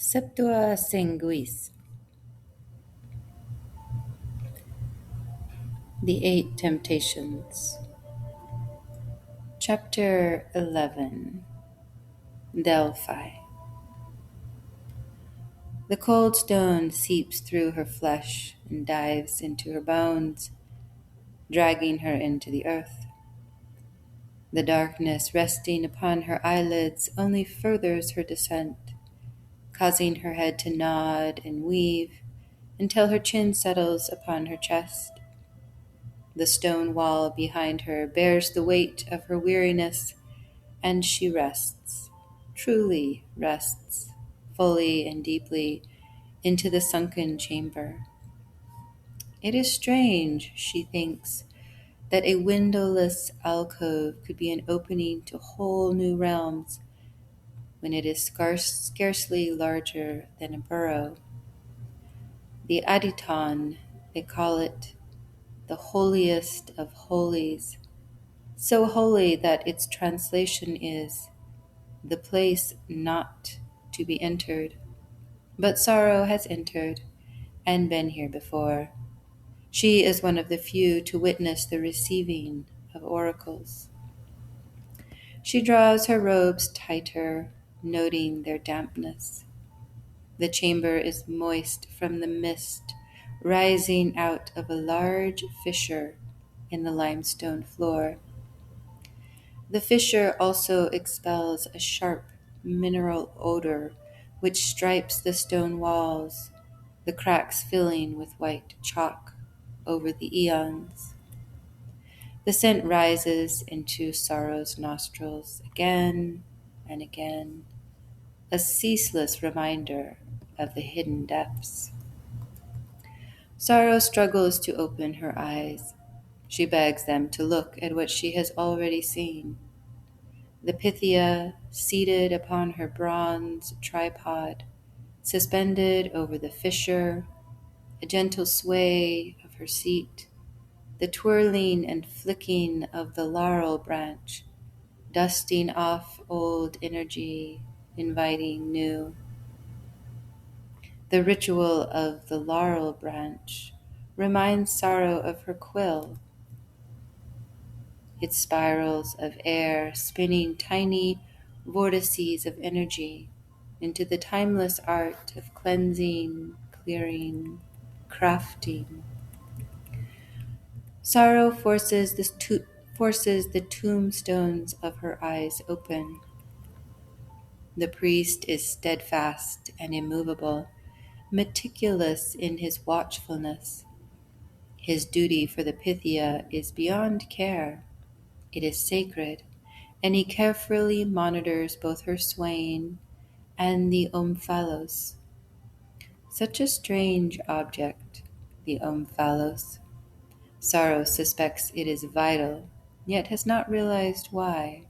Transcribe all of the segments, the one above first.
Septua Sanguis, the Eight Temptations. Chapter 11. Delphi. The cold stone seeps through her flesh and dives into her bones, dragging her into the earth. The darkness resting upon her eyelids only furthers her descent, causing her head to nod and weave until her chin settles upon her chest. The stone wall behind her bears the weight of her weariness, and she rests, truly rests, fully and deeply into the sunken chamber. It is strange, she thinks, that a windowless alcove could be an opening to whole new realms when it is scarcely larger than a burrow. The aditon, they call it, the holiest of holies, so holy that its translation is the place not to be entered. But sorrow has entered and been here before. She is one of the few to witness the receiving of oracles. She draws her robes tighter, noting their dampness. The chamber is moist from the mist rising out of a large fissure in the limestone floor. The fissure also expels a sharp mineral odor which stripes the stone walls, the cracks filling with white chalk over the eons. The scent rises into sorrow's nostrils again and again, a ceaseless reminder of the hidden depths. Sorrow struggles to open her eyes. She begs them to look at what she has already seen. The Pythia, seated upon her bronze tripod, suspended over the fissure, a gentle sway of her seat, the twirling and flicking of the laurel branch, dusting off old energy, inviting new. The ritual of the laurel branch reminds sorrow of her quill, its spirals of air spinning tiny vortices of energy into the timeless art of cleansing, clearing, crafting. Sorrow forces the tombstones of her eyes open. The priest is steadfast and immovable, meticulous in his watchfulness. His duty for the Pythia is beyond care. It is sacred, and he carefully monitors both her swaying and the omphalos. Such a strange object, the omphalos. Sorrow suspects it is vital, yet has not realized why.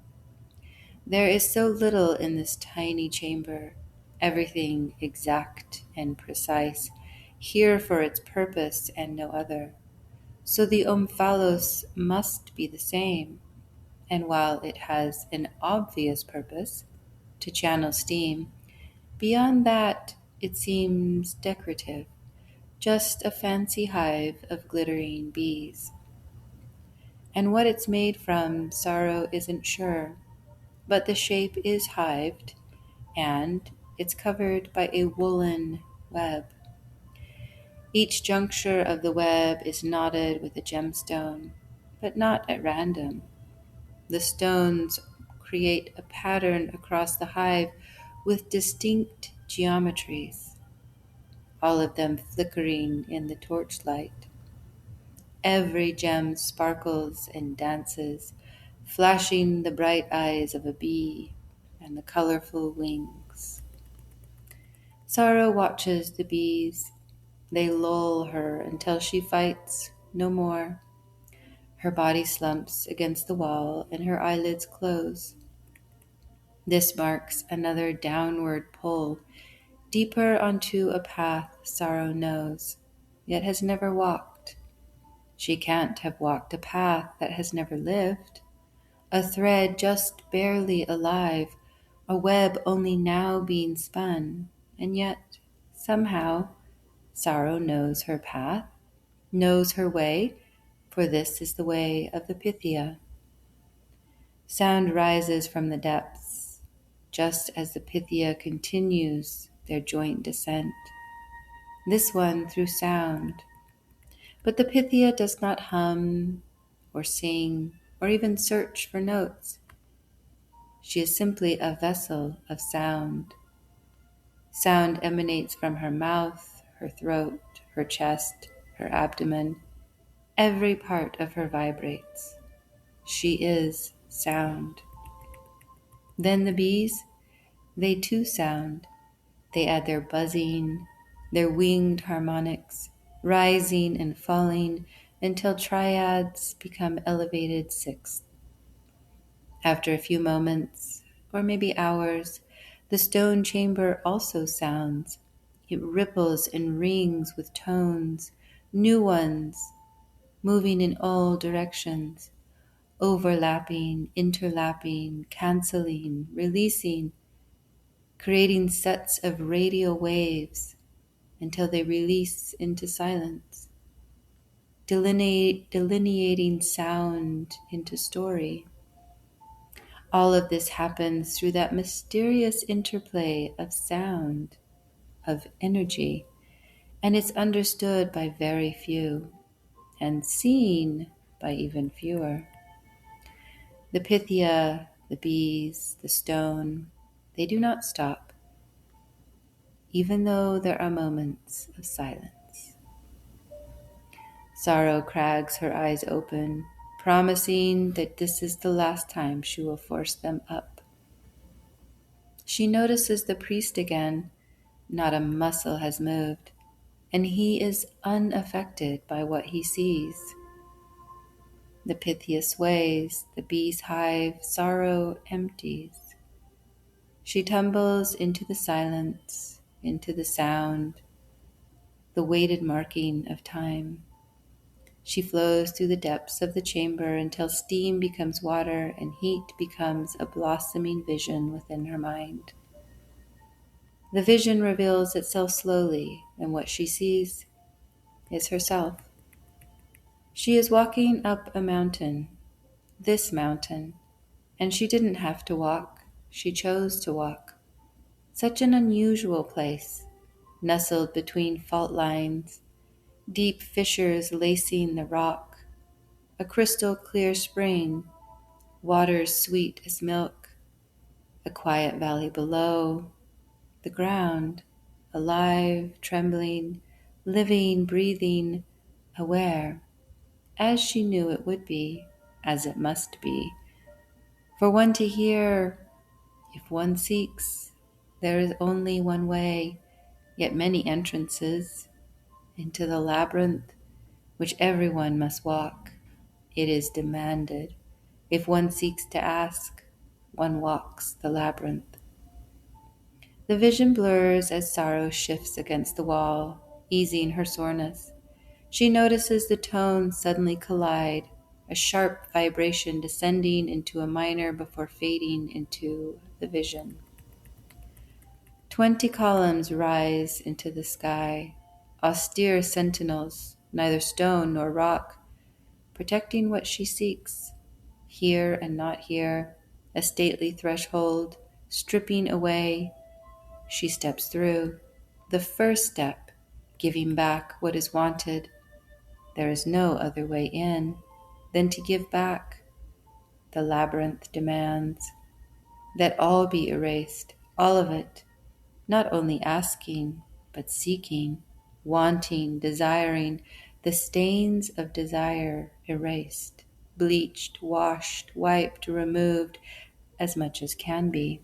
There is so little in this tiny chamber, everything exact and precise, here for its purpose and no other. So the omphalos must be the same, and while it has an obvious purpose, to channel steam, beyond that it seems decorative, just a fancy hive of glittering bees. And what it's made from, Sorrow isn't sure, but the shape is hived, and it's covered by a woolen web. Each juncture of the web is knotted with a gemstone, but not at random. The stones create a pattern across the hive with distinct geometries, all of them flickering in the torchlight. Every gem sparkles and dances, flashing the bright eyes of a bee and the colorful wings. Sorrow watches the bees. They lull her until she fights no more. Her body slumps against the wall and her eyelids close. This marks another downward pull, deeper onto a path Sorrow knows, yet has never walked. She can't have walked a path that has never lived. A thread just barely alive, a web only now being spun, and yet, somehow, sorrow knows her path, knows her way, for this is the way of the Pythia. Sound rises from the depths, just as the Pythia continues their joint descent, this one through sound. But the Pythia does not hum or sing or even search for notes. She is simply a vessel of sound. Sound emanates from her mouth, her throat, her chest, her abdomen. Every part of her vibrates. She is sound. Then the bees, they too sound. They add their buzzing, their winged harmonics, rising and falling until triads become elevated sixths. After a few moments, or maybe hours, the stone chamber also sounds. It ripples and rings with tones, new ones, moving in all directions, overlapping, interlapping, canceling, releasing, creating sets of radial waves until they release into silence, delineating sound into story. All of this happens through that mysterious interplay of sound, of energy, and it's understood by very few and seen by even fewer. The Pythia, the bees, the stone, they do not stop, even though there are moments of silence. Sorrow crags her eyes open, promising that this is the last time she will force them up. She notices the priest again. Not a muscle has moved, and he is unaffected by what he sees. The Pythia sways, the bee's hive, sorrow empties. She tumbles into the silence, into the sound, the weighted marking of time. She flows through the depths of the chamber until steam becomes water and heat becomes a blossoming vision within her mind. The vision reveals itself slowly, and what she sees is herself. She is walking up a mountain, this mountain, and she didn't have to walk, she chose to walk. Such an unusual place, nestled between fault lines, deep fissures lacing the rock, a crystal clear spring, waters sweet as milk, a quiet valley below, the ground, alive, trembling, living, breathing, aware, as she knew it would be, as it must be. For one to hear, if one seeks, there is only one way, yet many entrances, into the labyrinth which everyone must walk. It is demanded. If one seeks to ask, one walks the labyrinth. The vision blurs as sorrow shifts against the wall, easing her soreness. She notices the tones suddenly collide, a sharp vibration descending into a minor before fading into the vision. 20 columns rise into the sky, austere sentinels, neither stone nor rock, protecting what she seeks, here and not here, a stately threshold, stripping away. She steps through, the first step, giving back what is wanted. There is no other way in than to give back. The labyrinth demands that all be erased, all of it, not only asking, but seeking, wanting, desiring, the stains of desire erased, bleached, washed, wiped, removed, as much as can be.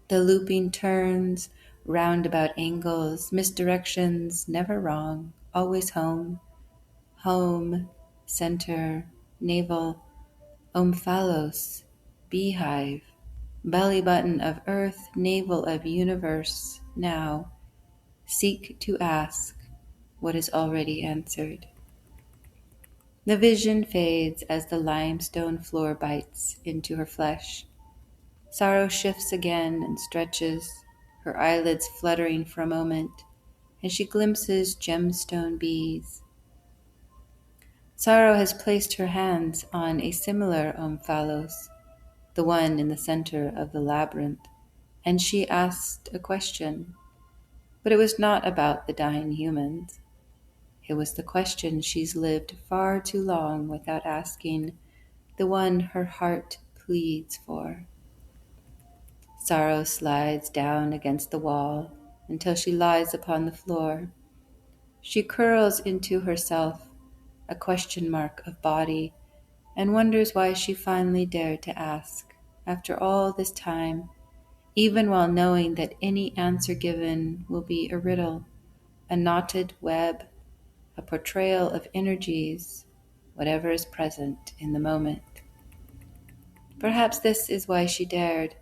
The looping turns, roundabout angles, misdirections, never wrong, always home, home, center, navel, omphalos, beehive, belly button of earth, navel of universe, now, seek to ask what is already answered. The vision fades as the limestone floor bites into her flesh. Sorrow shifts again and stretches, her eyelids fluttering for a moment, and she glimpses gemstone bees. Sorrow has placed her hands on a similar omphalos, the one in the center of the labyrinth, and she asked a question. But it was not about the dying humans. It was the question she's lived far too long without asking, the one her heart pleads for. Sorrow slides down against the wall until she lies upon the floor. She curls into herself, a question mark of body, and wonders why she finally dared to ask, after all this time, even while knowing that any answer given will be a riddle, a knotted web, a portrayal of energies, whatever is present in the moment. Perhaps this is why she dared,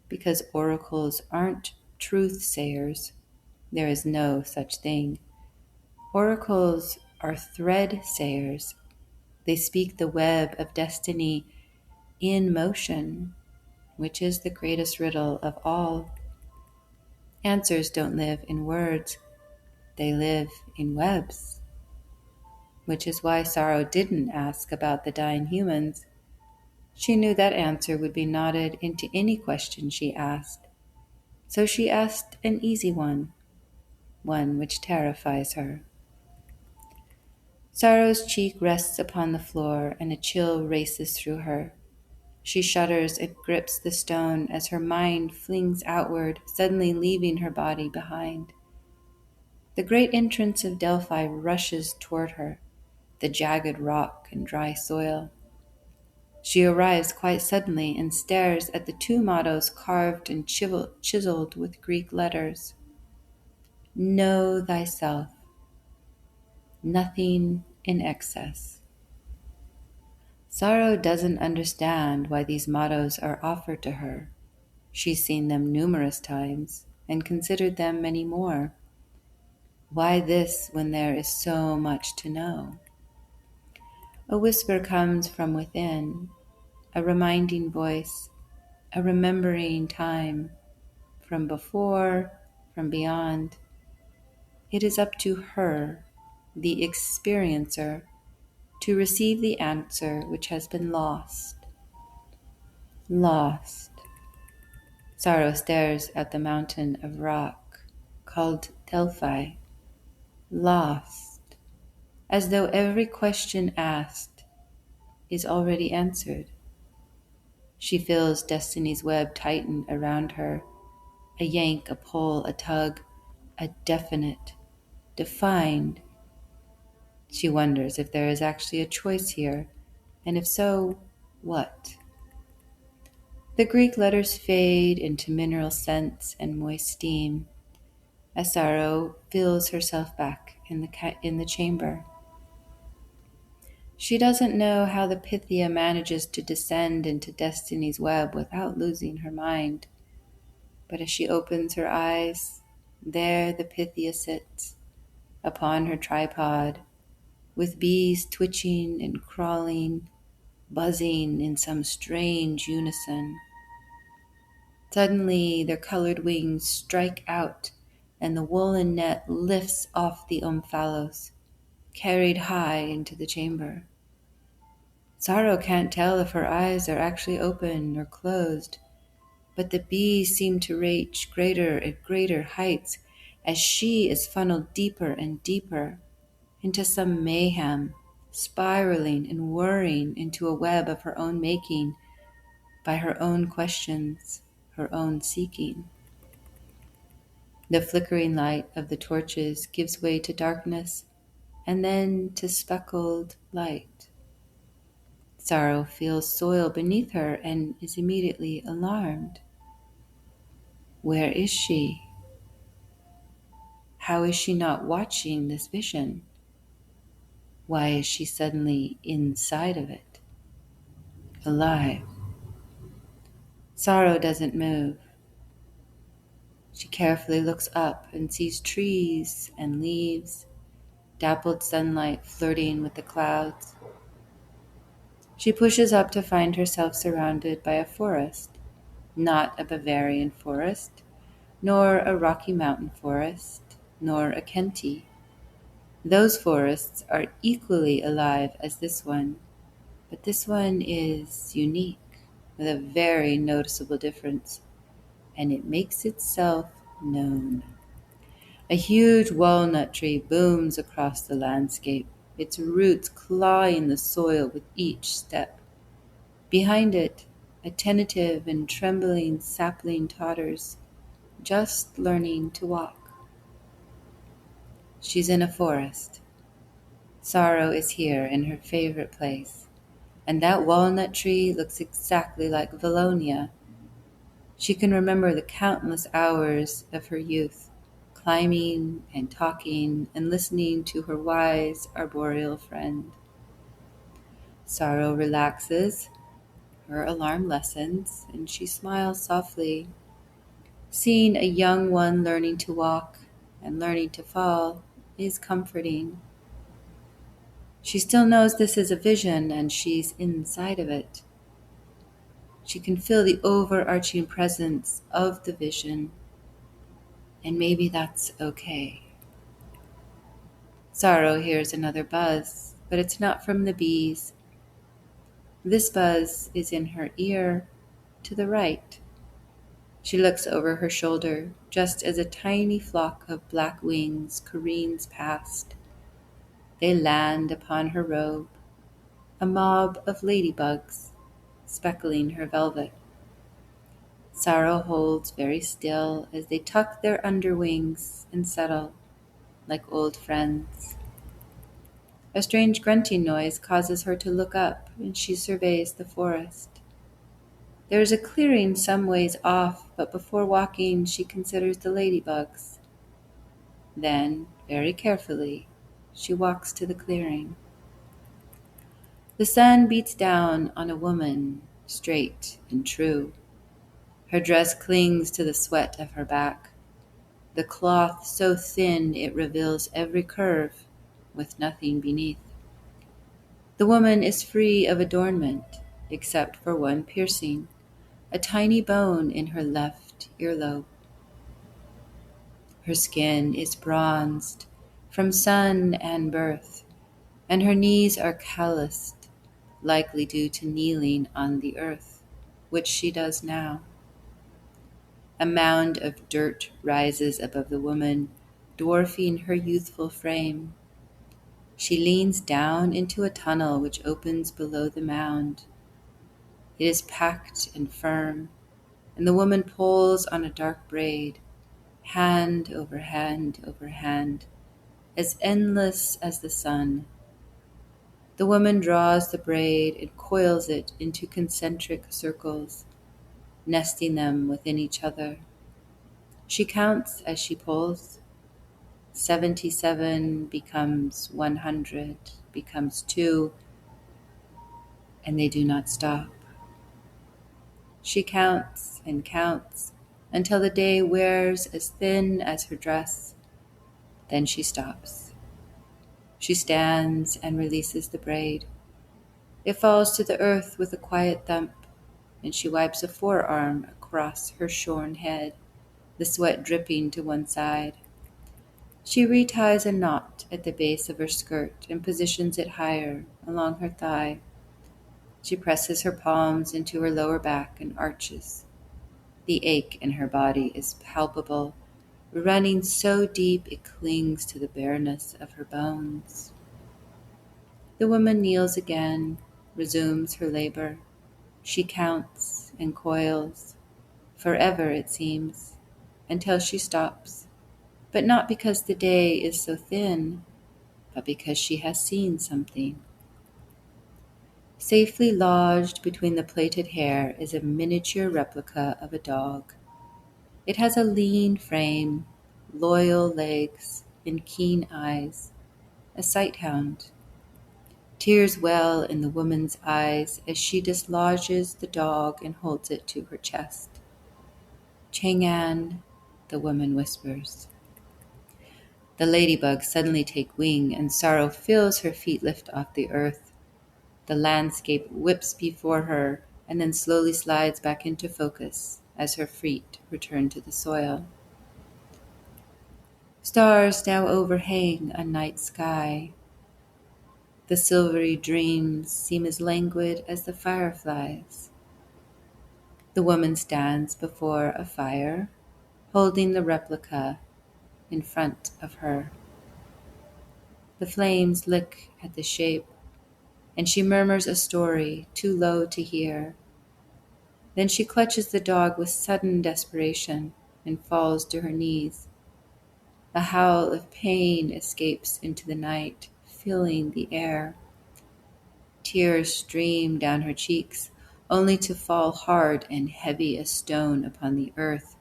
because oracles aren't truth-sayers. There is no such thing. Oracles are thread-sayers. They speak the web of destiny in motion, which is the greatest riddle of all. Answers don't live in words. They live in webs, which is why Sorrow didn't ask about the dying humans. She knew that answer would be knotted into any question she asked. So she asked an easy one which terrifies her. Sorrow's cheek rests upon the floor, and a chill races through her. She shudders and grips the stone as her mind flings outward, suddenly leaving her body behind. The great entrance of Delphi rushes toward her, the jagged rock and dry soil. She arrives quite suddenly and stares at the two mottos carved and chiseled with Greek letters. Know thyself. Nothing in excess. Sorrow doesn't understand why these mottos are offered to her. She's seen them numerous times and considered them many more. Why this when there is so much to know? A whisper comes from within, a reminding voice, a remembering time, from before, from beyond. It is up to her, the experiencer, to receive the answer which has been lost. Lost. Sorrow stares at the mountain of rock called Delphi. Lost. As though every question asked is already answered. She feels destiny's web tighten around her, a yank, a pull, a tug, a definite, defined. She wonders if there is actually a choice here, and if so, what? The Greek letters fade into mineral scents and moist steam as Sorrow feels herself back in the chamber. She doesn't know how the Pythia manages to descend into destiny's web without losing her mind. But as she opens her eyes, there the Pythia sits upon her tripod, with bees twitching and crawling, buzzing in some strange unison. Suddenly their colored wings strike out, and the woolen net lifts off the omphalos, carried high into the chamber. Sorrow can't tell if her eyes are actually open or closed, but the bees seem to reach greater and greater heights as she is funneled deeper and deeper into some mayhem, spiraling and whirring into a web of her own making, by her own questions, her own seeking. The flickering light of the torches gives way to darkness, and then to speckled light. Sorrow feels soil beneath her and is immediately alarmed. Where is she? How is she not watching this vision? Why is she suddenly inside of it? Alive. Sorrow doesn't move. She carefully looks up and sees trees and leaves, dappled sunlight flirting with the clouds. She pushes up to find herself surrounded by a forest, not a Bavarian forest, nor a Rocky Mountain forest, nor a Kenti. Those forests are equally alive as this one, but this one is unique, with a very noticeable difference, and it makes itself known. A huge walnut tree booms across the landscape, its roots clawing the soil with each step. Behind it, a tentative and trembling sapling totters, just learning to walk. She's in a forest. Sorrow is here in her favorite place, and that walnut tree looks exactly like Valonia. She can remember the countless hours of her youth, climbing and talking and listening to her wise arboreal friend. Sorrow relaxes, her alarm lessens, and she smiles softly. Seeing a young one learning to walk and learning to fall is comforting. She still knows this is a vision and she's inside of it. She can feel the overarching presence of the vision, and maybe that's okay. Sorrow hears another buzz, but it's not from the bees. This buzz is in her ear to the right. She looks over her shoulder just as a tiny flock of black wings careens past. They land upon her robe, a mob of ladybugs speckling her velvet. Sorrow holds very still as they tuck their underwings and settle like old friends. A strange grunting noise causes her to look up, and she surveys the forest. There is a clearing some ways off, but before walking she considers the ladybugs. Then, very carefully, she walks to the clearing. The sun beats down on a woman, straight and true. Her dress clings to the sweat of her back, the cloth so thin it reveals every curve, with nothing beneath. The woman is free of adornment, except for one piercing, a tiny bone in her left earlobe. Her skin is bronzed from sun and birth, and her knees are calloused, likely due to kneeling on the earth, which she does now. A mound of dirt rises above the woman, dwarfing her youthful frame. She leans down into a tunnel which opens below the mound. It is packed and firm, and the woman pulls on a dark braid, hand over hand over hand, as endless as the sun. The woman draws the braid and coils it into concentric circles, nesting them within each other. She counts as she pulls. 77 becomes 100, becomes 2, and they do not stop. She counts and counts until the day wears as thin as her dress. Then she stops. She stands and releases the braid. It falls to the earth with a quiet thump, and she wipes a forearm across her shorn head, the sweat dripping to one side. She reties a knot at the base of her skirt and positions it higher along her thigh. She presses her palms into her lower back and arches. The ache in her body is palpable, running so deep it clings to the bareness of her bones. The woman kneels again, resumes her labor. She counts and coils, forever it seems, until she stops, but not because the day is so thin, but because she has seen something. Safely lodged between the plaited hair is a miniature replica of a dog. It has a lean frame, loyal legs, and keen eyes, a sighthound. Tears well in the woman's eyes as she dislodges the dog and holds it to her chest. Chang'an, the woman whispers. The ladybugs suddenly take wing, and Sorrow feels her feet lift off the earth. The landscape whips before her and then slowly slides back into focus as her feet return to the soil. Stars now overhang a night sky. The silvery dreams seem as languid as the fireflies. The woman stands before a fire, holding the replica in front of her. The flames lick at the shape, and she murmurs a story too low to hear. Then she clutches the dog with sudden desperation and falls to her knees. A howl of pain escapes into the night, filling the air. Tears stream down her cheeks, only to fall hard and heavy as stone upon the earth,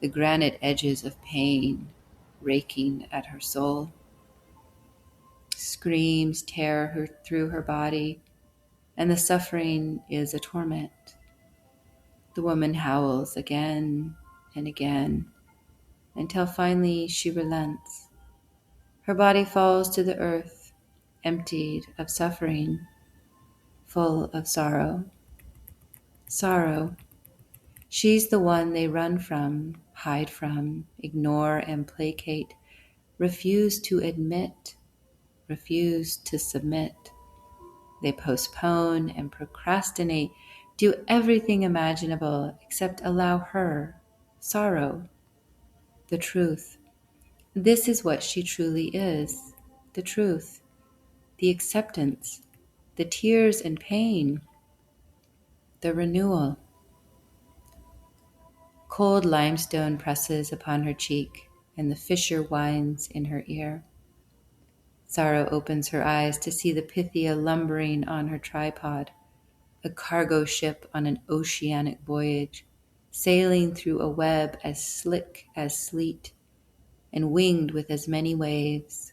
the granite edges of pain raking at her soul. Screams tear her through her body, and the suffering is a torment. The woman howls again and again, until finally she relents. Her body falls to the earth, emptied of suffering, full of sorrow. Sorrow. She's the one they run from, hide from, ignore and placate, refuse to admit, refuse to submit. They postpone and procrastinate, do everything imaginable except allow her, sorrow, the truth. This is what she truly is, the truth, the acceptance, the tears and pain, the renewal. Cold limestone presses upon her cheek, and the fissure whines in her ear. Sorrow opens her eyes to see the Pythia lumbering on her tripod, a cargo ship on an oceanic voyage, sailing through a web as slick as sleet, and winged with as many waves.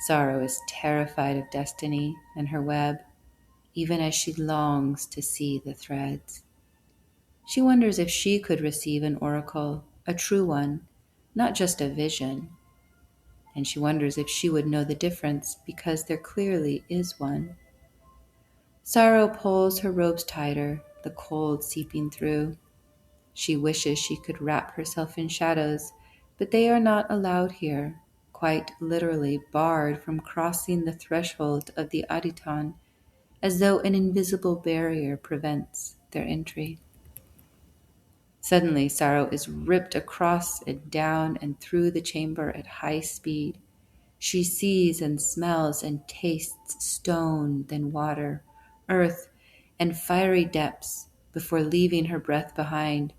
Sorrow is terrified of destiny and her web, even as she longs to see the threads. She wonders if she could receive an oracle, a true one, not just a vision. And she wonders if she would know the difference, because there clearly is one. Sorrow pulls her robes tighter, the cold seeping through. She wishes she could wrap herself in shadows, but they are not allowed here, quite literally barred from crossing the threshold of the Aditon, as though an invisible barrier prevents their entry. Suddenly, Sorrow is ripped across and down and through the chamber at high speed. She sees and smells and tastes stone, then water, earth, and fiery depths before leaving her breath behind.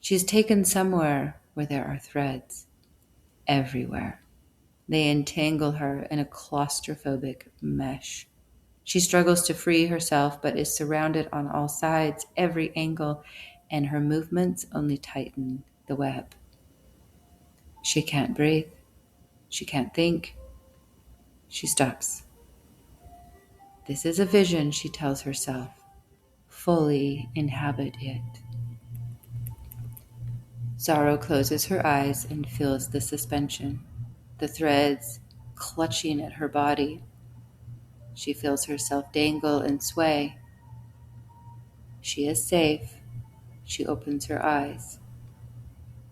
She is taken somewhere where there are threads. Everywhere. They entangle her in a claustrophobic mesh. She struggles to free herself, but is surrounded on all sides, every angle, and her movements only tighten the web. She can't breathe. She can't think. She stops. This is a vision, she tells herself. Fully inhabit it. Sorrow closes her eyes and feels the suspension, the threads clutching at her body. She feels herself dangle and sway. She is safe. She opens her eyes.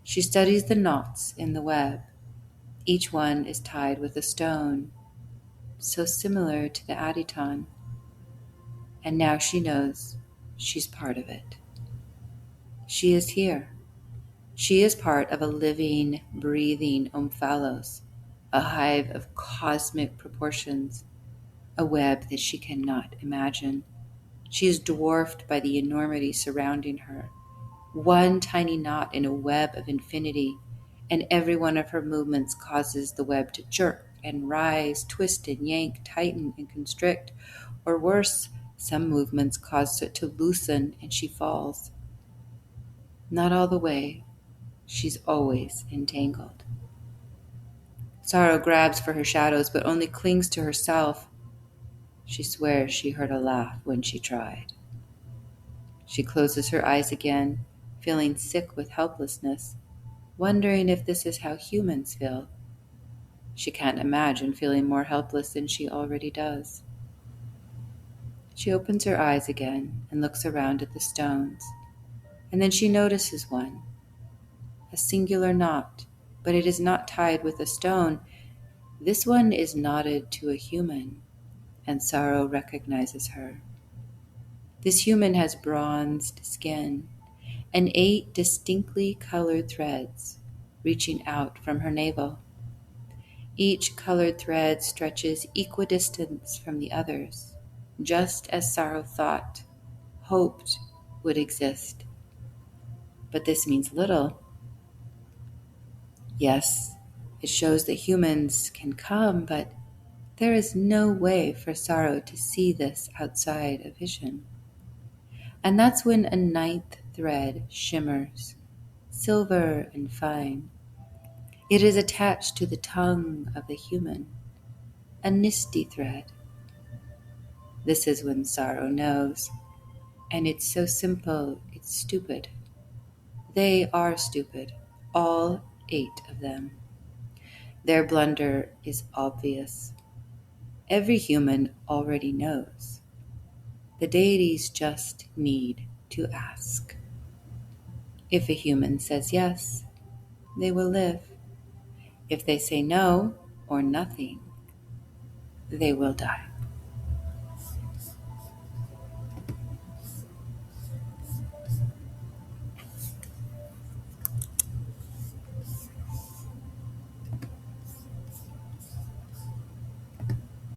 She studies the knots in the web. Each one is tied with a stone, so similar to the Aditon. And now she knows she's part of it. She is here. She is part of a living, breathing omphalos, a hive of cosmic proportions, a web that she cannot imagine. She is dwarfed by the enormity surrounding her, one tiny knot in a web of infinity, and every one of her movements causes the web to jerk and rise, twist and yank, tighten and constrict, or worse, some movements cause it to loosen and she falls. Not all the way. She's always entangled. Sorrow grabs for her shadows, but only clings to herself. She swears she heard a laugh when she tried. She closes her eyes again, feeling sick with helplessness, wondering if this is how humans feel. She can't imagine feeling more helpless than she already does. She opens her eyes again and looks around at the stones, and then she notices one, a singular knot, but it is not tied with a stone. This one is knotted to a human, and sorrow recognizes her. This human has bronzed skin and 8 distinctly colored threads reaching out from her navel. Each colored thread stretches equidistant from the others, just as sorrow thought, hoped would exist. But this means little. Yes, it shows that humans can come, but there is no way for sorrow to see this outside of vision. And that's when a 9th thread shimmers, silver and fine. It is attached to the tongue of the human, a misty thread. This is when sorrow knows, and it's so simple, it's stupid. They are stupid, all 8 of them. Their blunder is obvious. Every human already knows. The deities just need to ask. If a human says yes, they will live. If they say no or nothing, they will die.